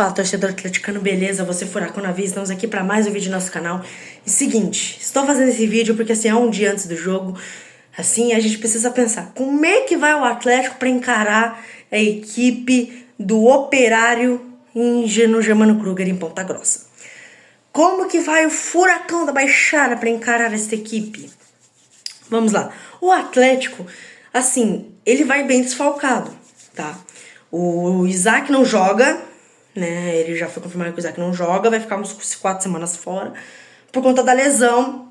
Fala, torcedor atleticano, beleza? Você Furacão na Via, estamos aqui para mais um vídeo do nosso canal. E seguinte, estou fazendo esse vídeo porque assim, é um dia antes do jogo. Assim, a gente precisa pensar, como é que vai o Atlético para encarar a equipe do Operário no Germano Kruger, em Ponta Grossa? Como que vai o Furacão da Baixada para encarar essa equipe? Vamos lá. O Atlético, assim, ele vai bem desfalcado, tá? O Isaac não joga, né? Ele já foi confirmado que o Isaac não joga, vai ficar uns 4 semanas fora por conta da lesão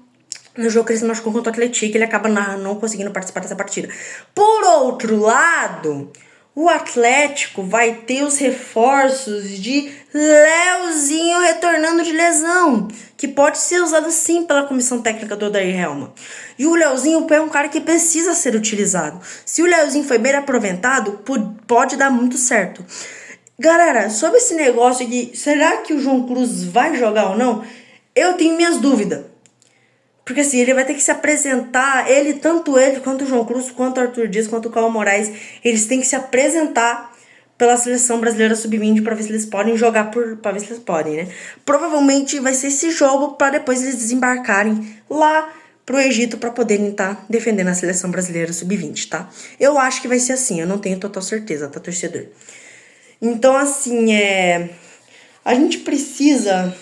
no jogo que ele se machucou contra o Atlético. Ele acaba não conseguindo participar dessa partida. Por outro lado, o Atlético vai ter os reforços de Leozinho retornando de lesão, que pode ser usado sim pela comissão técnica do Odair Hellmann. E o Leozinho é um cara que precisa ser utilizado. Se o Leozinho foi bem aproveitado, pode dar muito certo. Galera, sobre esse negócio de será que o João Cruz vai jogar ou não, eu tenho minhas dúvidas. Porque assim, ele vai ter que se apresentar, tanto ele quanto o João Cruz, quanto o Arthur Dias, quanto o Cauã Moraes, eles têm que se apresentar pela seleção brasileira sub-20 para ver se eles podem jogar, para ver se eles podem, né? Provavelmente vai ser esse jogo para depois eles desembarcarem lá pro Egito para poderem estar defendendo a seleção brasileira sub-20, tá? Eu acho que vai ser assim, eu não tenho total certeza, tá, torcedor? Então, assim, a gente precisa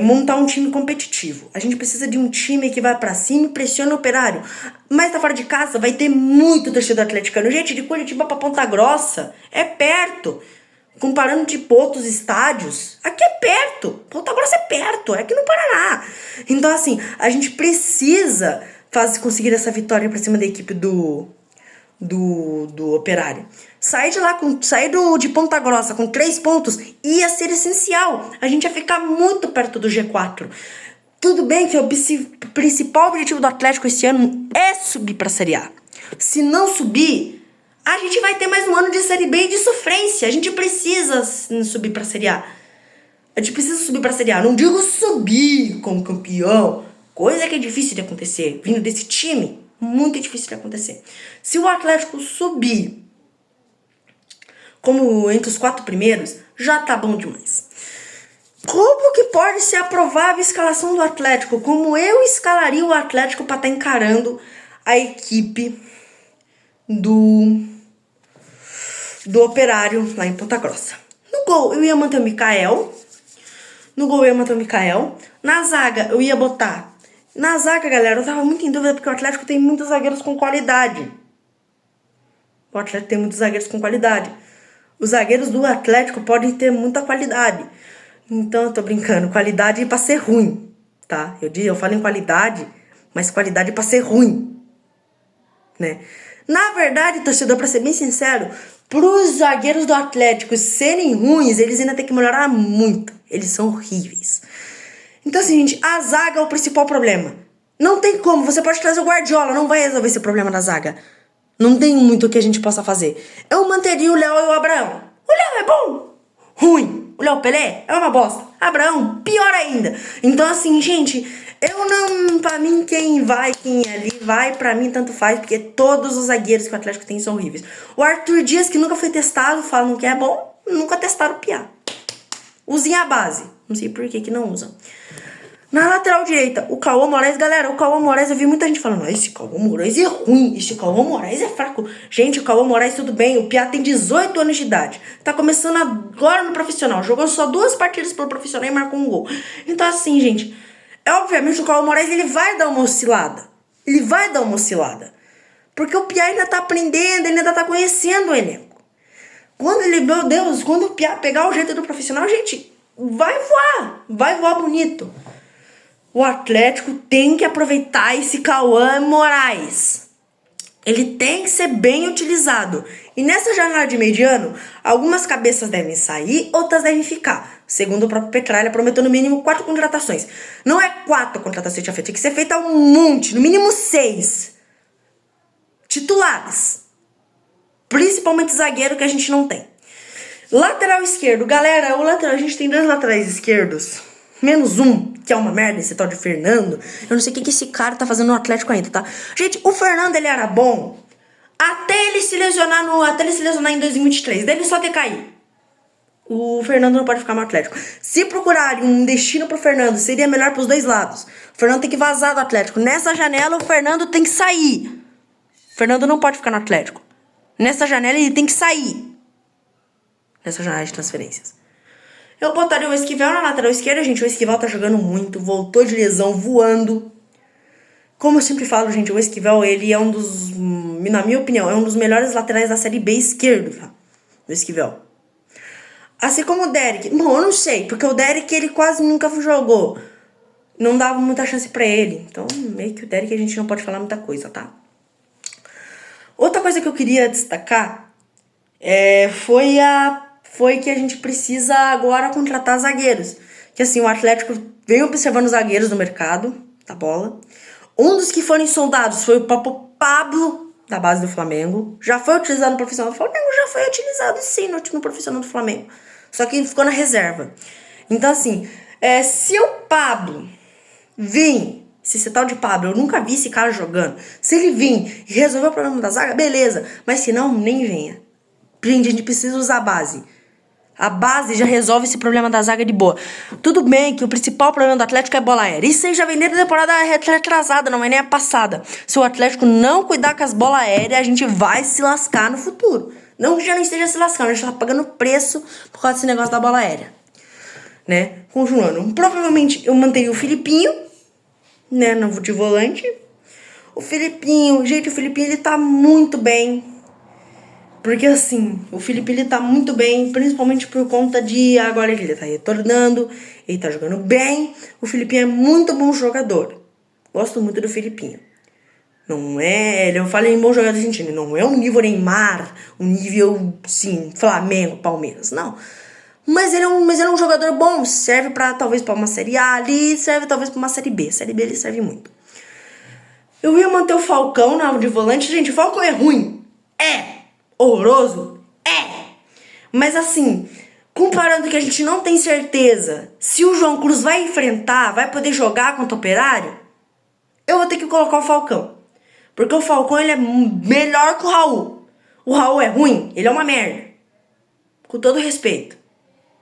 montar um time competitivo. A gente precisa de um time que vai pra cima e pressiona o Operário. Mas tá fora de casa, vai ter muito torcedor atleticano. Gente, de Curitiba pra Ponta Grossa é perto. Comparando tipo outros estádios, aqui é perto. Ponta Grossa é perto, é aqui no Paraná. Então, assim, a gente precisa conseguir essa vitória pra cima da equipe do Operário. Sair de Ponta Grossa com 3 pontos ia ser essencial. A gente ia ficar muito perto do G4. Tudo bem que o principal objetivo do Atlético esse ano é subir pra Série A. Se não subir, a gente vai ter mais um ano de Série B e de sofrência. A gente precisa subir pra Série A. A gente precisa subir pra Série A. Não digo subir como campeão, coisa que é difícil de acontecer vindo desse time. Muito difícil de acontecer. Se o Atlético subir como entre os 4 primeiros, já tá bom demais. Como que pode ser aprovável a escalação do Atlético? Como eu escalaria o Atlético para estar encarando a equipe do Operário lá em Ponta Grossa? No gol eu ia manter o Mikael. Na zaga eu ia botar... Na zaga, galera, eu tava muito em dúvida porque o Atlético tem muitos zagueiros com qualidade. Os zagueiros do Atlético podem ter muita qualidade. Então, eu tô brincando. Qualidade pra ser ruim, tá? Eu falo em qualidade, mas qualidade pra ser ruim, né? Na verdade, torcedor, pra ser bem sincero, pros zagueiros do Atlético serem ruins, eles ainda têm que melhorar muito. Eles são horríveis. Então, assim, gente, a zaga é o principal problema. Não tem como. Você pode trazer o Guardiola, não vai resolver esse problema da zaga. Não tem muito que a gente possa fazer. Eu manteria o Léo e o Abraão. O Léo é bom? Ruim. O Léo Pelé é uma bosta. Abraão, pior ainda. Então, assim, gente, pra mim, quem ali vai, pra mim, tanto faz, porque todos os zagueiros que o Atlético tem são horríveis. O Arthur Dias, que nunca foi testado, falam que é bom, nunca testaram o Piá. Usem a base. Não sei por que não usam. Na lateral direita, o Cauã Moraes, galera, eu vi muita gente falando, esse Cauã Moraes é ruim, esse Cauã Moraes é fraco. Gente, o Cauã Moraes, tudo bem, o Piá tem 18 anos de idade, tá começando agora no profissional, jogou só 2 partidas pro profissional e marcou um gol. Então assim, gente, obviamente o Cauã Moraes, ele vai dar uma oscilada, porque o Piá ainda tá aprendendo, ele ainda tá conhecendo o elenco. Quando o Piá pegar o jeito do profissional, gente, vai voar bonito. O Atlético tem que aproveitar esse Cauã Moraes. Ele tem que ser bem utilizado. E nessa janela de meio de ano, algumas cabeças devem sair, outras devem ficar. Segundo o próprio Petralha, prometeu no mínimo 4 contratações. Não é 4 contratações que tinha que ser feita um monte, no mínimo 6. Titulares. Principalmente zagueiro, que a gente não tem. Lateral esquerdo. Galera, a gente tem 2 laterais esquerdos. Menos um, que é uma merda, esse tal de Fernando. Eu não sei o que esse cara tá fazendo no Atlético ainda, tá? Gente, o Fernando, ele era bom até ele se lesionar em 2023. Daí ele só decair. o Fernando não pode ficar no Atlético. Se procurarem um destino pro Fernando, seria melhor pros dois lados. O Fernando tem que vazar do Atlético. Nessa janela, o Fernando tem que sair. O Fernando não pode ficar no Atlético. Nessa janela, ele tem que sair. Nessa janela de transferências. Eu botaria o Esquivel na lateral esquerda, gente. O Esquivel tá jogando muito. Voltou de lesão, voando. Como eu sempre falo, gente, o Esquivel, ele é um dos, na minha opinião, é um dos melhores laterais da Série B esquerdo, tá? O Esquivel. Assim como o Derek. Bom, eu não sei, porque o Derek, ele quase nunca jogou. Não dava muita chance pra ele. Então, meio que o Derek a gente não pode falar muita coisa, tá? Outra coisa que eu queria destacar foi que a gente precisa agora contratar zagueiros. Que assim, o Atlético vem observando os zagueiros no mercado da bola. Um dos que foram soldados foi o Papo Pablo, da base do Flamengo. Já foi utilizado no profissional do Flamengo? Já foi utilizado sim no profissional do Flamengo. Só que ele ficou na reserva. Então assim, se o Pablo vir, se esse tal de Pablo, eu nunca vi esse cara jogando. Se ele vir e resolver o problema da zaga, beleza. Mas se não, nem venha. Gente, a gente precisa usar a base. A base já resolve esse problema da zaga de boa. Tudo bem que o principal problema do Atlético é bola aérea. Isso aí já vem desde a temporada retrasada, não é nem a passada. Se o Atlético não cuidar com as bolas aéreas, a gente vai se lascar no futuro. Não que já não esteja se lascando, a gente tá pagando preço por causa desse negócio da bola aérea. Né? Continuando. Provavelmente eu manteria o Filipinho, né, de volante. O Filipinho, gente, o Filipinho ele tá muito bem. Porque assim, o Felipe ele tá muito bem, principalmente por conta de agora ele tá retornando, ele tá jogando bem. O Filipinho é muito bom jogador. Gosto muito do Filipinho. Não é, eu falei em bom jogador argentino, não é um nível Neymar, um nível, sim, Flamengo, Palmeiras, não. Mas ele é um jogador bom, serve pra talvez pra uma Série A ali, serve talvez pra uma Série B. Série B ele serve muito. Eu ia manter o Falcão de volante, gente, o Falcão é ruim. Horroroso? Mas assim, comparando que a gente não tem certeza se o João Cruz vai enfrentar, vai poder jogar contra o Operário, eu vou ter que colocar o Falcão. Porque o Falcão, ele é melhor que o Raul. O Raul é ruim, ele é uma merda. Com todo respeito,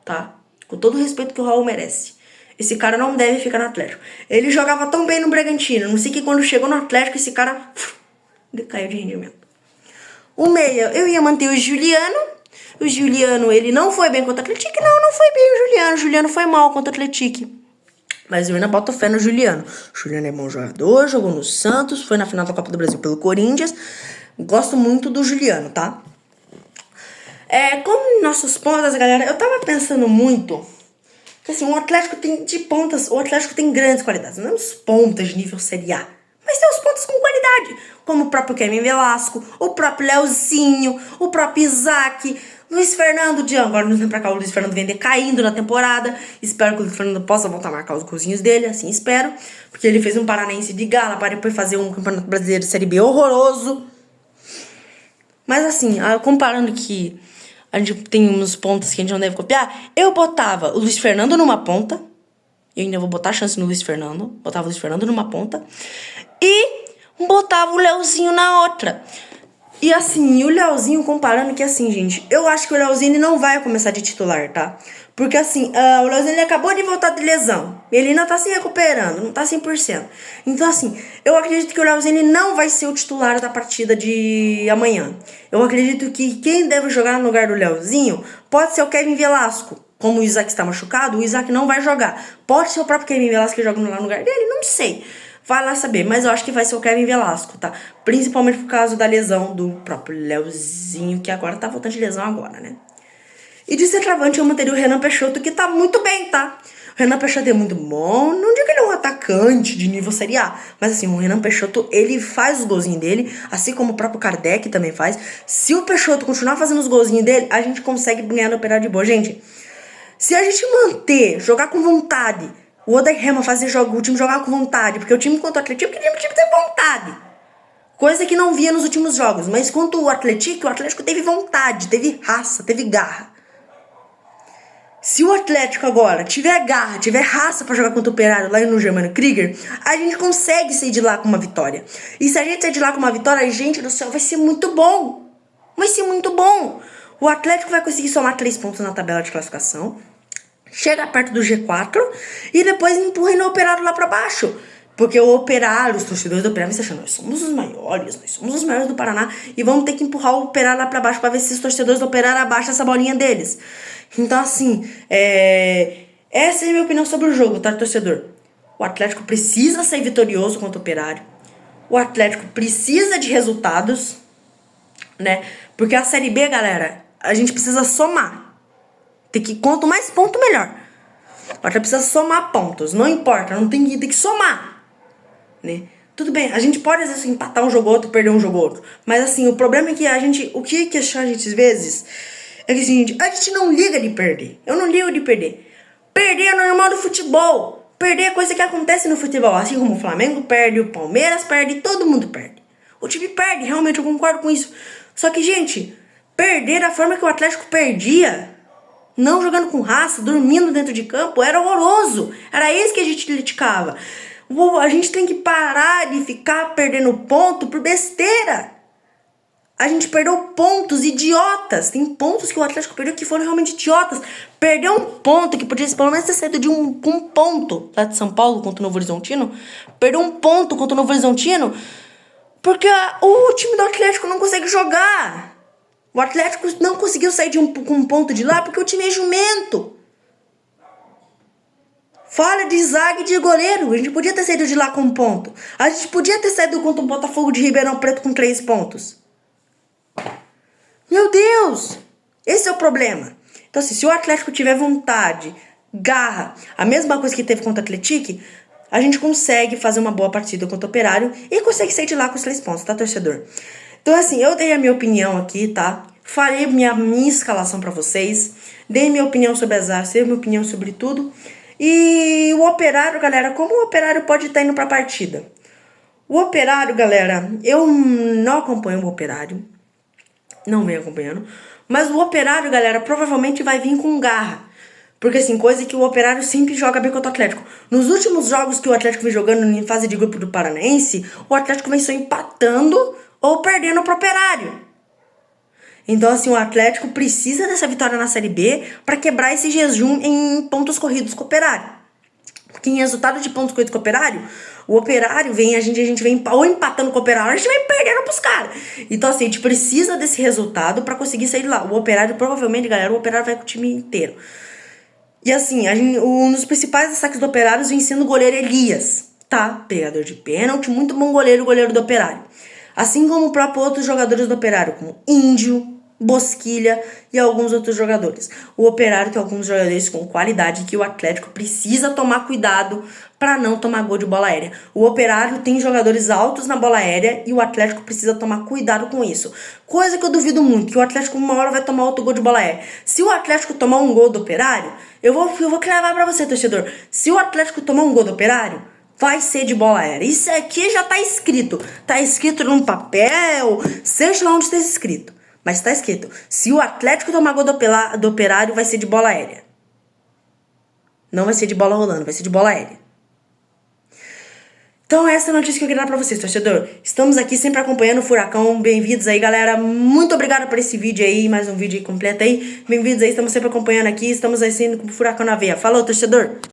tá? Com todo o respeito que o Raul merece. Esse cara não deve ficar no Atlético. Ele jogava tão bem no Bragantino, não sei que quando chegou no Atlético, esse cara decaiu de rendimento. O meia, eu ia manter o Juliano. O Juliano, ele não foi bem contra o Atlético. Não foi bem o Juliano. O Juliano foi mal contra o Atlético. Mas eu ainda boto fé no Juliano. O Juliano é bom jogador, jogou no Santos, foi na final da Copa do Brasil pelo Corinthians. Gosto muito do Juliano, tá? Como nossos pontas, galera, eu tava pensando muito que assim, o Atlético tem de pontas, o Atlético tem grandes qualidades. Não os pontas de nível Série A, mas tem os pontos com qualidade, como o próprio Kevin Velasco, o próprio Leozinho, o próprio Isaac, Luiz Fernando, agora não tem pra cá, o Luiz Fernando vem decaindo na temporada. Espero que o Luiz Fernando possa voltar a marcar os golzinhos dele, assim espero, porque ele fez um Paranaense de gala para depois fazer um Campeonato Brasileiro de Série B horroroso. Mas assim, comparando que a gente tem uns pontos que a gente não deve copiar, eu botava o Luiz Fernando numa ponta. Eu ainda vou botar chance no Luiz Fernando. Botava o Luiz Fernando numa ponta. E botava o Leozinho na outra. E assim, o Leozinho comparando que assim, gente, eu acho que o Leozinho ele não vai começar de titular, tá? Porque assim, o Leozinho ele acabou de voltar de lesão. Ele ainda tá se recuperando, não tá 100%. Então assim, eu acredito que o Leozinho ele não vai ser o titular da partida de amanhã. Eu acredito que quem deve jogar no lugar do Leozinho pode ser o Kevin Velasco. Como o Isaac está machucado, o Isaac não vai jogar. Pode ser o próprio Kevin Velasco que joga lá no lugar dele, não sei. Vai lá saber, mas eu acho que vai ser o Kevin Velasco, tá? Principalmente por causa da lesão do próprio Leozinho, que agora tá voltando de lesão agora, né? E de centroavante eu manteria o Renan Peixoto, que tá muito bem, tá? O Renan Peixoto é muito bom, não digo que ele é um atacante de nível Série A, mas assim, o Renan Peixoto, ele faz os golzinhos dele, assim como o próprio Kardec também faz. Se o Peixoto continuar fazendo os golzinhos dele, a gente consegue ganhar no Operário de boa. Gente, se a gente manter, jogar com vontade, o Oder Rema fazer o time jogar com vontade, porque o time contra o Atlético, o time tem vontade. Coisa que não via nos últimos jogos, mas contra o Atlético teve vontade, teve raça, teve garra. Se o Atlético agora tiver garra, tiver raça pra jogar contra o Operário lá no Germano Krieger, a gente consegue sair de lá com uma vitória. E se a gente sair de lá com uma vitória, gente do céu, vai ser muito bom. Vai ser muito bom. O Atlético vai conseguir somar 3 pontos na tabela de classificação, chega perto do G4 e depois empurra o Operário lá pra baixo. Porque o Operário, os torcedores do Operário vão achando, nós somos os maiores do Paraná e vamos ter que empurrar o Operário lá pra baixo pra ver se os torcedores do Operário abaixam essa bolinha deles. Então, assim, essa é a minha opinião sobre o jogo, tá, torcedor? O Atlético precisa ser vitorioso contra o Operário. O Atlético precisa de resultados, né? Porque a Série B, galera, a gente precisa somar. Quanto mais ponto, melhor. O Atlético precisa somar pontos, não importa, não tem que somar. Né? Tudo bem, a gente pode às vezes empatar um jogo ou outro, perder um jogo ou outro. Mas assim, o problema é que o que a gente às vezes é que assim, a gente não liga de perder. Eu não ligo de perder. Perder é normal do futebol. Perder é coisa que acontece no futebol. Assim como o Flamengo perde, o Palmeiras perde, todo mundo perde. O time perde, realmente eu concordo com isso. Só que, gente, perder da forma que o Atlético perdia, não jogando com raça, dormindo dentro de campo, era horroroso. Era isso que a gente criticava. A gente tem que parar de ficar perdendo ponto por besteira. A gente perdeu pontos idiotas. Tem pontos que o Atlético perdeu que foram realmente idiotas. Perdeu um ponto que podia pelo menos ter saído de um ponto lá de São Paulo contra o Novo Horizontino. Perdeu um ponto contra o Novo Horizontino porque o time do Atlético não consegue jogar. O Atlético não conseguiu sair com um ponto de lá porque o time é jumento. Fala de zaga e de goleiro. A gente podia ter saído de lá com um ponto. A gente podia ter saído contra o Botafogo de Ribeirão Preto com 3 pontos. Meu Deus! Esse é o problema. Então, assim, se o Atlético tiver vontade, garra, a mesma coisa que teve contra o Atlético, a gente consegue fazer uma boa partida contra o Operário e consegue sair de lá com os 3 pontos, tá, torcedor? Então, assim, eu dei a minha opinião aqui, tá? Falei minha escalação pra vocês. Dei minha opinião sobre as artes, dei minha opinião sobre tudo. E o Operário, galera, como o Operário pode estar indo pra partida? O Operário, galera, eu não acompanho o Operário. Não venho acompanhando. Mas o Operário, galera, provavelmente vai vir com garra. Porque, assim, coisa que o Operário sempre joga bem contra o Atlético. Nos últimos jogos que o Atlético vem jogando em fase de grupo do Paranaense, o Atlético vem só empatando ou perdendo pro Operário. Então, assim, o Atlético precisa dessa vitória na Série B para quebrar esse jejum em pontos corridos com o Operário. Porque em resultado de pontos corridos com o Operário, o Operário vem, a gente vem ou empatando com o Operário, a gente vai perdendo pros caras. Então, assim, a gente precisa desse resultado para conseguir sair de lá. O Operário, provavelmente, galera, o Operário vai com o time inteiro. E, assim, um dos principais destaques do Operário vem sendo o goleiro Elias, tá? Pegador de pênalti, muito bom goleiro, o goleiro do Operário. Assim como o próprio outros jogadores do Operário, como Índio, Bosquilha e alguns outros jogadores. O Operário tem alguns jogadores com qualidade que o Atlético precisa tomar cuidado para não tomar gol de bola aérea. O Operário tem jogadores altos na bola aérea e o Atlético precisa tomar cuidado com isso. Coisa que eu duvido muito, que o Atlético uma hora vai tomar outro gol de bola aérea. Se o Atlético tomar um gol do Operário, eu vou cravar para você, torcedor. Se o Atlético tomar um gol do Operário, vai ser de bola aérea. Isso aqui já tá escrito. Tá escrito num papel, seja lá onde esteja escrito. Mas tá escrito, se o Atlético tomar gol do Operário, vai ser de bola aérea. Não vai ser de bola rolando, vai ser de bola aérea. Então essa é a notícia que eu queria dar pra vocês, torcedor. Estamos aqui sempre acompanhando o Furacão. Bem-vindos aí, galera. Muito obrigado por esse vídeo aí, mais um vídeo aí completo aí. Bem-vindos aí, estamos sempre acompanhando aqui. Estamos aí sendo com o Furacão na veia. Falou, torcedor!